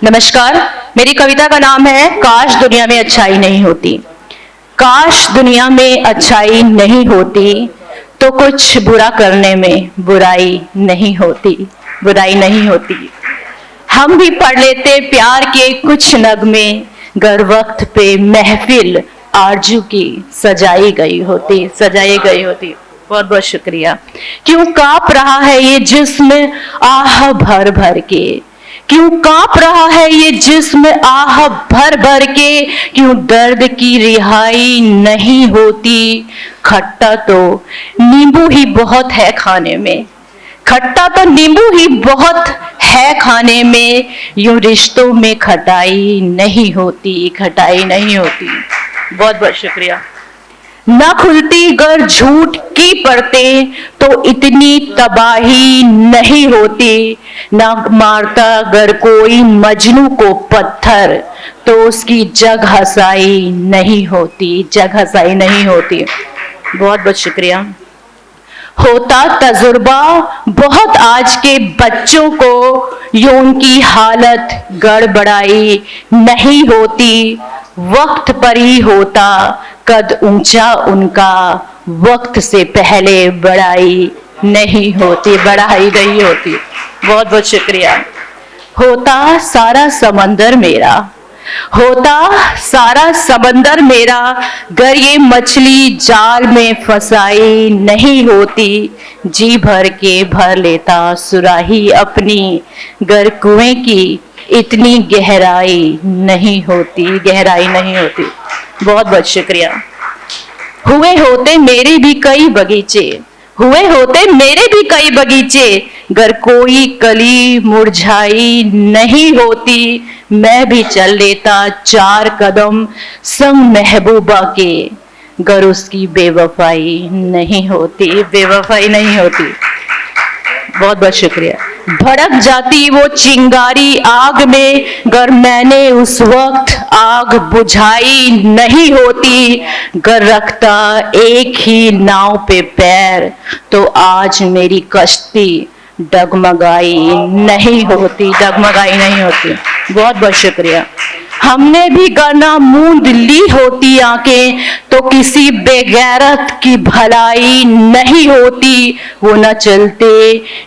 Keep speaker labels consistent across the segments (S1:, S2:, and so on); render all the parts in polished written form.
S1: नमस्कार, मेरी कविता का नाम है काश दुनिया में अच्छाई नहीं होती। काश दुनिया में अच्छाई नहीं होती तो कुछ बुरा करने में बुराई नहीं होती, बुराई नहीं होती। हम भी पढ़ लेते प्यार के कुछ नगमे, गर वक्त पे महफिल आरजू की सजाई गई होती, सजाई गई होती। बहुत बहुत शुक्रिया। क्यों कांप रहा है ये जिस्म आह भर भर के, क्यों कांप रहा है ये जिस्म आह भर भर के, क्यों दर्द की रिहाई नहीं होती। खट्टा तो नींबू ही बहुत है खाने में, खट्टा तो नींबू ही बहुत है खाने में, यूं रिश्तों में खटाई नहीं होती, खटाई नहीं होती। बहुत बहुत शुक्रिया। न खुलती गर झूठ की परतें तो इतनी तबाही नहीं होती, न मारता गर कोई मजनू को पत्थर तो उसकी जग हसाई नहीं होती, जग हसाई नहीं होती। बहुत बहुत शुक्रिया। होता तजुर्बा बहुत आज के बच्चों को, यूं उनकी हालत गड़बड़ाई नहीं होती। वक्त पर ही होता कद ऊंचा उनका, वक्त से पहले बढ़ाई नहीं होती, बढ़ाई नहीं होती। बहुत बहुत शुक्रिया। होता सारा समंदर मेरा, होता सारा समंदर मेरा, गर ये मछली जाल में फंसाई नहीं होती। जी भर के भर लेता सुराही अपनी, गर कुएं की इतनी गहराई नहीं होती, गहराई नहीं होती। बहुत बहुत शुक्रिया। हुए होते मेरे भी कई बगीचे, हुए होते मेरे भी कई बगीचे, गर कोई कली मुरझाई नहीं होती। मैं भी चल लेता 4 कदम संग महबूबा के, गर उसकी बेवफाई नहीं होती, बेवफाई नहीं होती। बहुत बहुत शुक्रिया। भड़क जाती वो चिंगारी आग में, गर मैंने उस वक्त आग बुझाई नहीं होती। गर रखता एक ही नाव पे पैर तो आज मेरी कश्ती डगमगाई नहीं होती, डगमगाई नहीं होती। बहुत बहुत शुक्रिया। हमने भी गरना मूंद ली होती आंखें तो किसी बेगैरत की भलाई नहीं होती। वो न चलते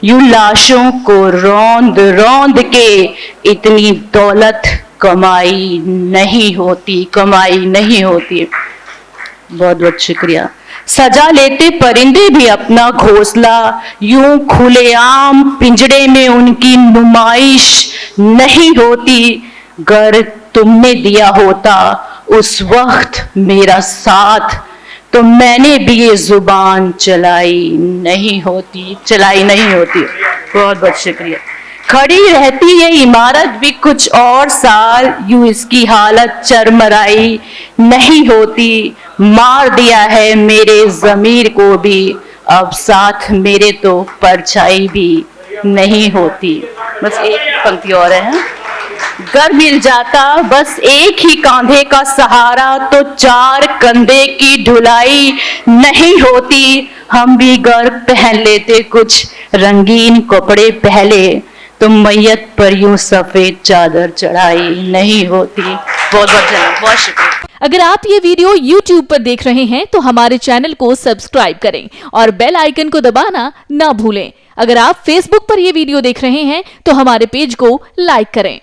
S1: यूं लाशों को रौंद रौंद के, इतनी दौलत कमाई नहीं होती, कमाई नहीं होती। बहुत बहुत शुक्रिया। सजा लेते परिंदे भी अपना घोंसला, यूं खुलेआम पिंजड़े में उनकी नुमाइश नहीं होती। गर तुमने दिया होता उस वक्त मेरा साथ तो मैंने भी ये जुबान चलाई नहीं होती, चलाई नहीं होती। बहुत बहुत शुक्रिया। खड़ी रहती ये इमारत भी कुछ और साल, यूं इसकी हालत चरमराई नहीं होती। मार दिया है मेरे ज़मीर को भी, अब साथ मेरे तो परछाई भी नहीं होती। बस एक पंक्ति और है। गर मिल जाता बस एक ही कांधे का सहारा तो 4 कंधे की ढुलाई नहीं होती। हम भी गर पहन लेते कुछ रंगीन कपड़े पहले तो मैयत पर यूं सफेद चादर चढ़ाई नहीं होती। बहुत बहुत शुक्रिया।
S2: अगर आप ये वीडियो YouTube पर देख रहे हैं तो हमारे चैनल को सब्सक्राइब करें और बेल आइकन को दबाना ना भूलें। अगर आप Facebook पर ये वीडियो देख रहे हैं तो हमारे पेज को लाइक करें।